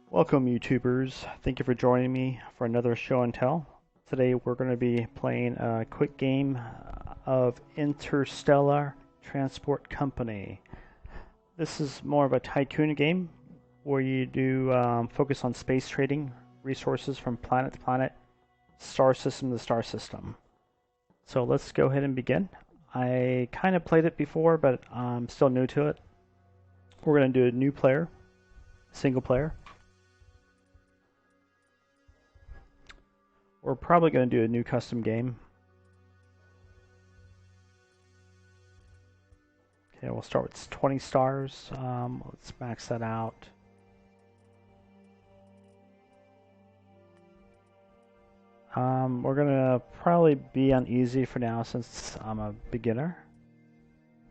Welcome, YouTubers. Thank you for joining me for another show and tell. Today we're going to be playing a quick game of Interstellar Transport Company. This is more of a tycoon game where you do focus on space trading, resources from planet to planet, star system to star system. So let's go ahead and begin. I kind of played it before, but I'm still new to it. We're going to do a new player, single player. We're probably going to do a new custom game. Okay, we'll start with 20 stars. Let's max that out. We're going to probably be on easy for now since I'm a beginner.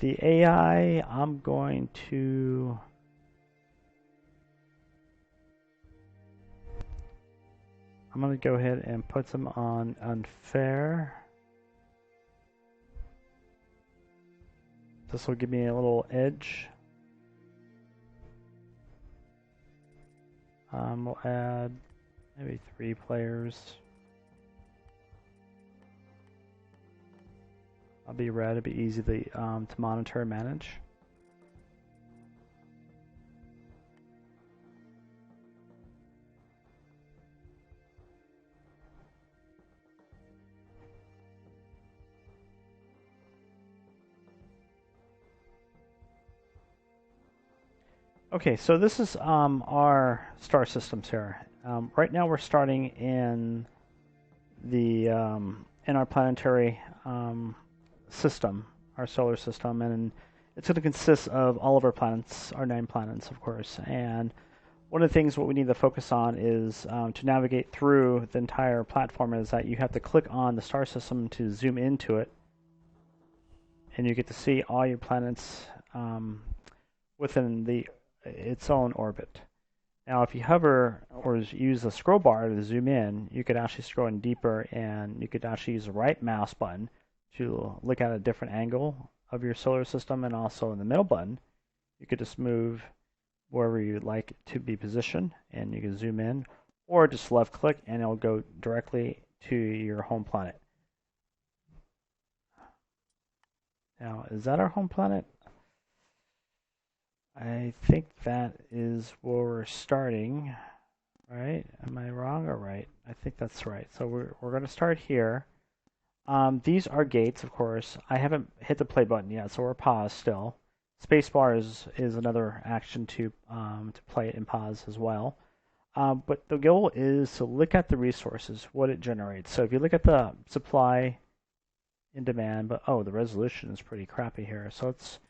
The AI, I'm going to... go ahead and put them on unfair. This will give me a little edge. We'll add maybe 3 players. I'll be red. It'll be easy to monitor and manage. Okay, so this is our star systems here. Right now we're starting in the in our planetary system, our solar system, and it's going to consist of all of our planets, our 9 planets, of course. And one of the things what we need to focus on is to navigate through the entire platform is that you have to click on the star system to zoom into it, and you get to see all your planets within its own orbit. Now, if you hover or use the scroll bar to zoom in, you could actually scroll in deeper, and you could actually use the right mouse button to look at a different angle of your solar system, and also in the middle button, you could just move wherever you'd like it to be positioned, and you can zoom in, or just left click and it'll go directly to your home planet. Now, is that our home planet? I think that is where we're starting, right? Am I wrong or right? I think that's right. So we're going to start here. These are gates, of course. I haven't hit the play button yet, so we're paused still. Spacebar is another action to play it and pause as well. But the goal is to look at the resources, what it generates. So if you look at the supply and demand, but oh, the resolution is pretty crappy here. So let's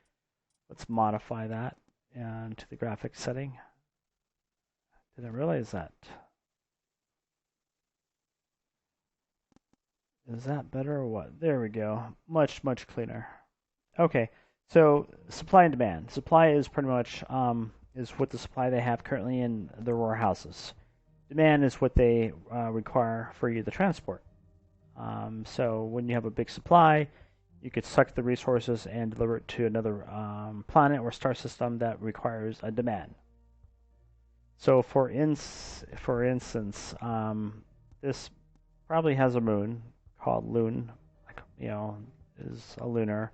modify that and to the graphics setting. Didn't realize that. Is that better or what? There we go. Much cleaner. Okay, so supply and demand. Supply is pretty much is what the supply they have currently in their warehouses. Demand is what they require for you to transport. So when you have a big supply, you could suck the resources and deliver it to another planet or star system that requires a demand. So for instance, this probably has a moon called Loon, is a lunar,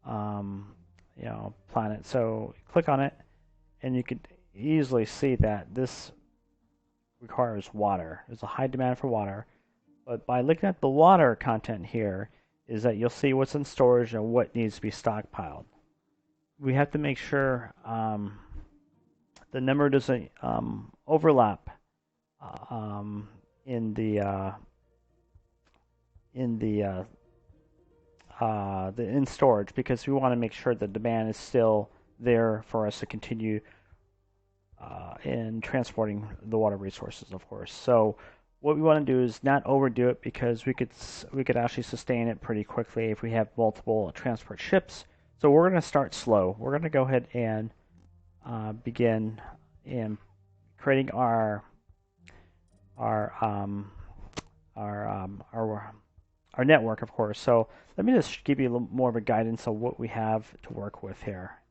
planet. So click on it, and you could easily see that this requires water. There's a high demand for water, but by looking at the water content here, is that you'll see what's in storage and what needs to be stockpiled. We have to make sure the number doesn't overlap in the in storage, because we want to make sure the demand is still there for us to continue in transporting the water resources, of course. So what we want to do is not overdo it, because we could actually sustain it pretty quickly if we have multiple transport ships. So we're going to start slow. We're going to go ahead and begin in creating our network, of course. So let me just give you a little more of a guidance of what we have to work with here.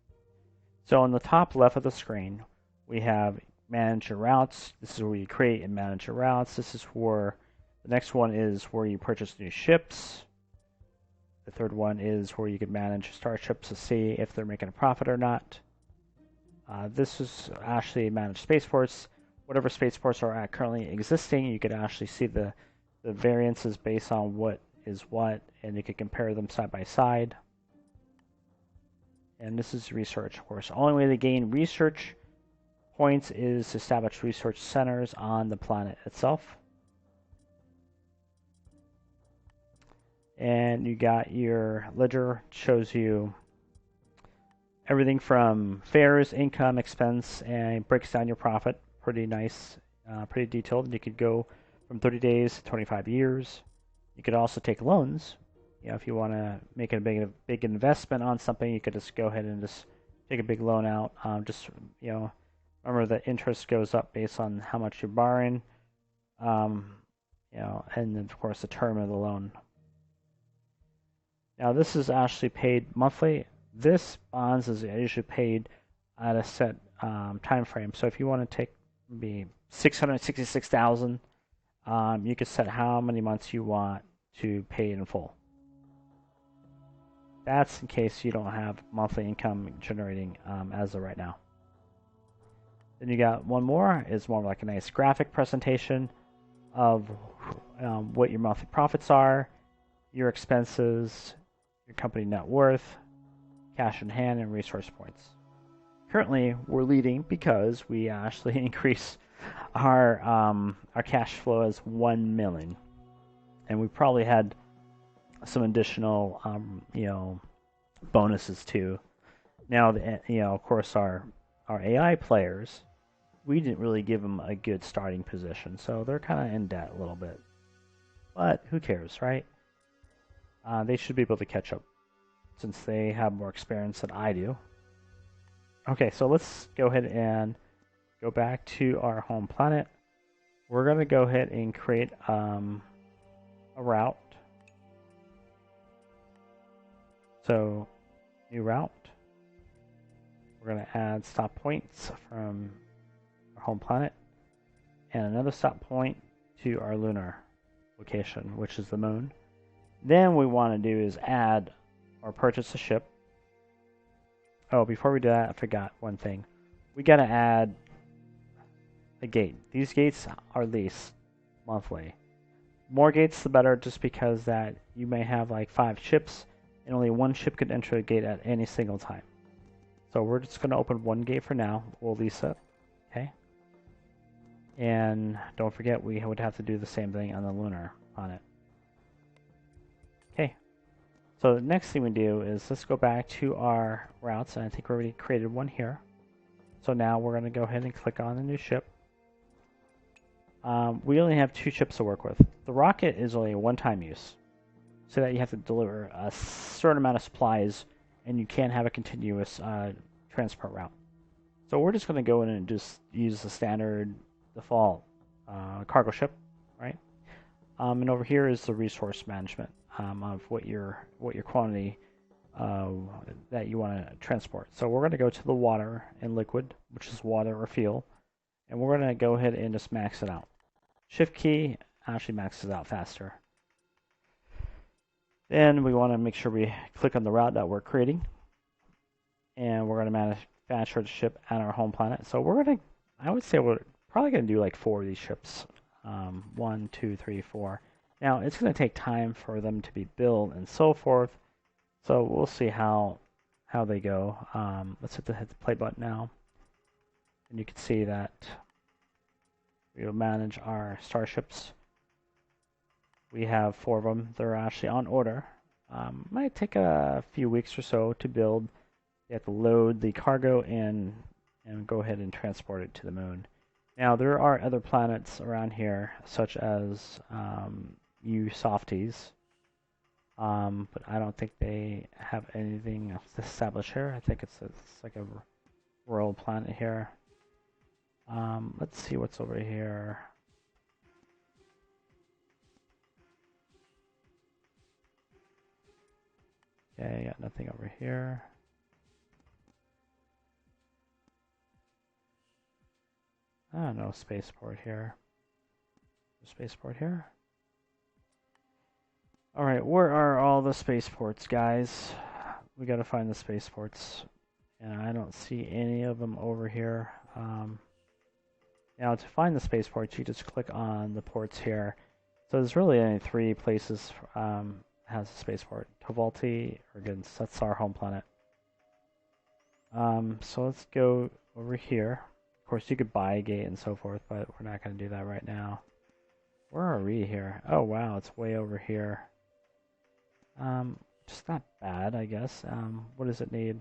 So on the top left of the screen, we have manage your routes. This is where you create and manage your routes. This is where the next one is where you purchase new ships. The third one is where you can manage starships to see if they're making a profit or not. This is actually manage spaceports. Whatever spaceports are currently existing, you could actually see the variances based on what is what, and you could compare them side by side. And this is research, of course. The only way to gain research points is to establish research centers on the planet itself. And you got your ledger, shows you everything from fares, income, expense, and breaks down your profit. Pretty nice, pretty detailed. You could go from 30 days to 25 years. You could also take loans. You know, if you want to make a big investment on something, you could just go ahead and just take a big loan out. Just, you know, remember that interest goes up based on how much you're borrowing. You know, and then of course the term of the loan. Now this is actually paid monthly. This bonds is usually paid at a set time frame. So if you want to take maybe 666,000, you can set how many months you want to pay in full. That's in case you don't have monthly income generating as of right now. Then you got one more. It's more like a nice graphic presentation of what your monthly profits are, your expenses, your company net worth, cash in hand, and resource points. Currently, we're leading because we actually increase our cash flow as 1 million, and we probably had some additional you know, bonuses too. Now, you know, of course, our AI players, we didn't really give them a good starting position, so they're kind of in debt a little bit. But who cares, right? They should be able to catch up since they have more experience than I do. Okay, so let's go ahead and go back to our home planet. We're going to go ahead and create a route. So, new route. We're going to add stop points from our home planet and another stop point to our lunar location, which is the moon. Then we want to do is add or purchase a ship. Oh, before we do that, I forgot one thing. We got to add a gate. These gates are leased monthly. More gates the better, just because that you may have like 5 ships and only one ship could enter a gate at any single time. So we're just going to open one gate for now. We'll lease it. Okay. And don't forget, we would have to do the same thing on the lunar planet. Okay. So the next thing we do is let's go back to our routes, and I think we already created one here. So now we're going to go ahead and click on the new ship. We only have 2 ships to work with. The rocket is only a one-time use, so that you have to deliver a certain amount of supplies, and you can't have a continuous transport route. So we're just going to go in and just use the standard default cargo ship, right? And over here is the resource management of what your quantity that you want to transport. So we're going to go to the water and liquid, which is water or fuel, and we're going to go ahead and just max it out. Shift key actually maxes out faster. Then we want to make sure we click on the route that we're creating, and we're going to manufacture the ship at our home planet. So we're going to, I would say we're probably going to do like 4 of these ships. 1, 2, 3, 4. Now it's going to take time for them to be built and so forth. So we'll see how they go. Let's hit the play button now, and you can see that we'll manage our starships. We have 4 of them. They're actually on order. Might take a few weeks or so to build. You have to load the cargo and go ahead and transport it to the moon. Now there are other planets around here, such as you softies, but I don't think they have anything established here. I think it's like a world planet here. Let's see what's over here. Okay, got nothing over here. No spaceport here. Spaceport here. Alright, where are all the spaceports, guys? We gotta find the spaceports. And I don't see any of them over here. Now, to find the spaceports, you just click on the ports here. So there's really only 3 places has a spaceport. Tovalti, Ergens, that's our home planet. So let's go over here. Of course, you could buy a gate and so forth, but we're not going to do that right now. Where are we here? Oh, wow, it's way over here. Just not bad, I guess. What does it need?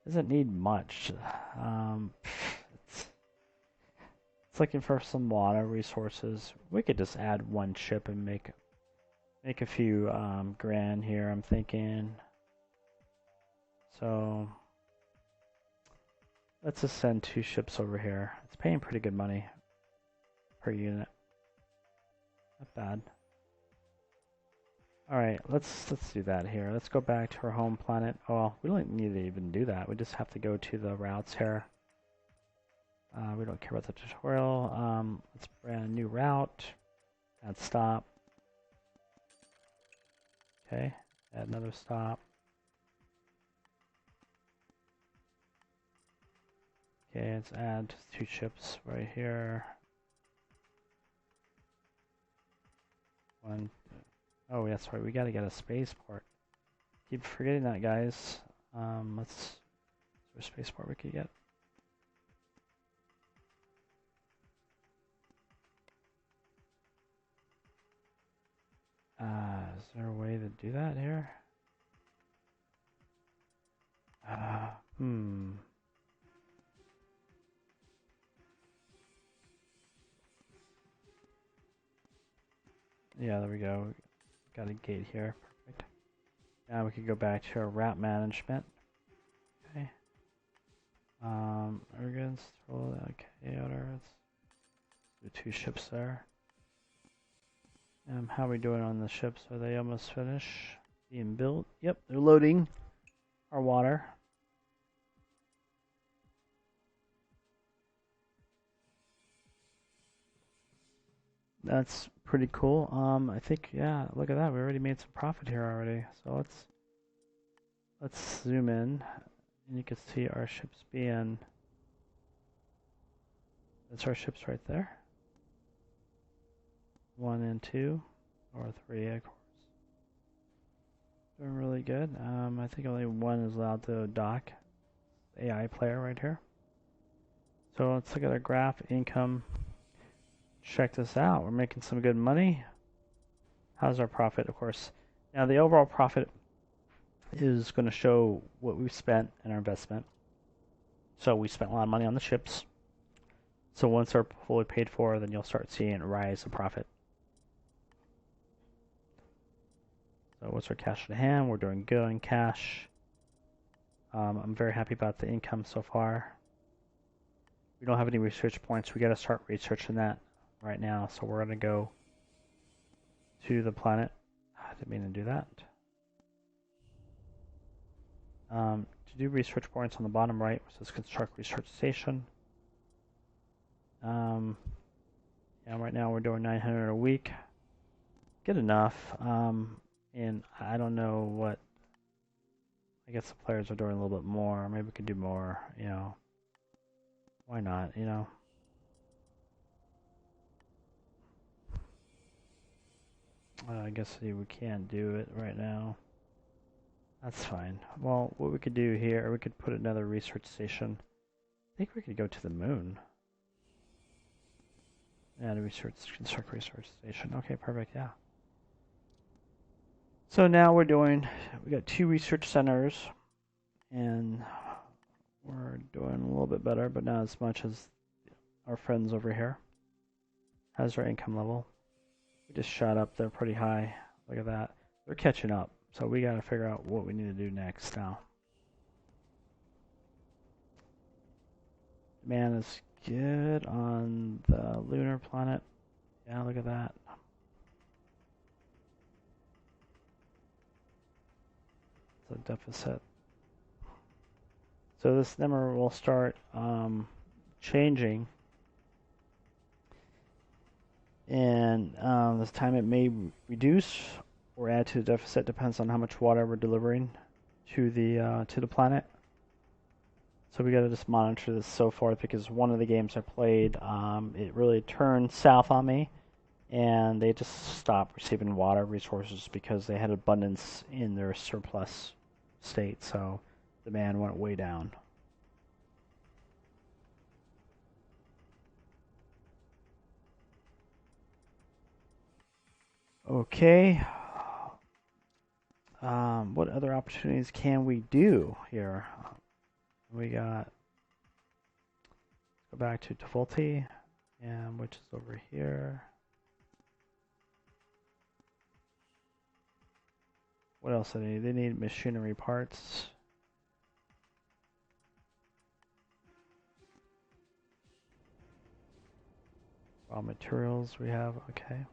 Doesn't need much. It's looking for some water resources. We could just add 1 ship and make a few grand here, I'm thinking. So let's just send 2 ships over here. It's paying pretty good money per unit. Not bad. Alright, let's do that here. Let's go back to our home planet. Oh, we don't need to even do that. We just have to go to the routes here. We don't care about the tutorial. Let's brand a new route. Add stop. Okay, add another stop. Okay, let's add 2 ships right here. 1. Oh, that's right. We gotta get a spaceport. Keep forgetting that, guys. Is there a spaceport we could get? Is there a way to do that here? Yeah, there we go. Got a gate here. Perfect. Now we can go back to our route management. Okay. Ergens, okay, let's do 2 ships there. How are we doing on the ships? Are they almost finished? Being built? Yep, they're loading our water. That's pretty cool. I think, yeah, look at that. We already made some profit here already. So let's zoom in, and you can see our ships being. That's our ships right there. 1 and 2, or 3, of course. Doing really good. I think only 1 is allowed to dock. AI player right here. So let's look at our graph income. Check this out. We're making some good money. How's our profit? Of course. Now the overall profit is going to show what we've spent in our investment. So we spent a lot of money on the ships. So once they're fully paid for, then you'll start seeing a rise of profit. So what's our cash in hand? We're doing good on cash. I'm very happy about the income so far. We don't have any research points. We got to start researching that right now. So we're going to go to the planet. I didn't mean to do that. To do research points on the bottom right, which says construct research station. Yeah, right now we're doing 900 a week. Good enough. And I don't know what. I guess the players are doing a little bit more. Maybe we could do more. You know. Why not? You know. I guess we can't do it right now. That's fine. Well, what we could do here, we could put another research station. I think we could go to the moon. And construct research station. Okay, perfect, yeah. So now we got 2 research centers, and we're doing a little bit better, but not as much as our friends over here. How's our income level? We just shot up there pretty high. Look at that. They're catching up. So we got to figure out what we need to do next now. Demand is good on the lunar planet. Yeah, look at that. It's a deficit. So this number will start changing. And this time it may reduce or add to the deficit, depends on how much water we're delivering to the planet. So we got to just monitor this so forth, because one of the games I played, it really turned south on me, and they just stopped receiving water resources because they had abundance in their surplus state, so demand went way down. Okay. What other opportunities can we do here? We got, go back to defaulty, and which is over here. What else do they need? They need machinery parts. Raw materials we have, okay.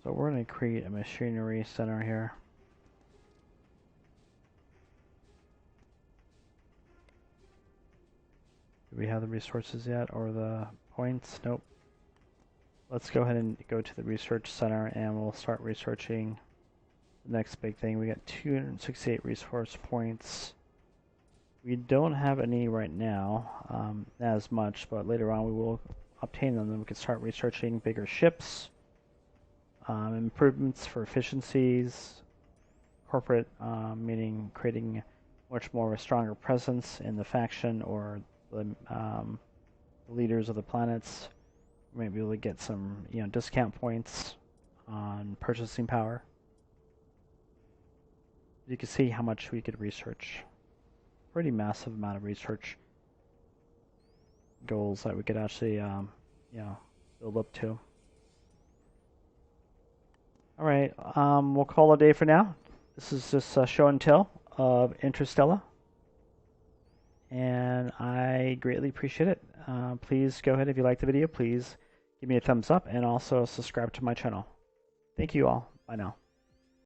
So we're going to create a machinery center here. Do we have the resources yet, or the points? Nope. Let's go ahead and go to the research center, and we'll start researching the next big thing. We got 268 resource points. We don't have any right now, not as much, but later on we will obtain them. Then we can start researching bigger ships, improvements for efficiencies, corporate, meaning creating much more of a stronger presence in the faction or the leaders of the planets. We might be able to get some, discount points on purchasing power. You can see how much we could research. Pretty massive amount of research goals that we could actually, build up to. All right, we'll call it a day for now. This is just a show and tell of Interstellar, and I greatly appreciate it. Please go ahead, if you like the video, please give me a thumbs up, and also subscribe to my channel. Thank you all. Bye now.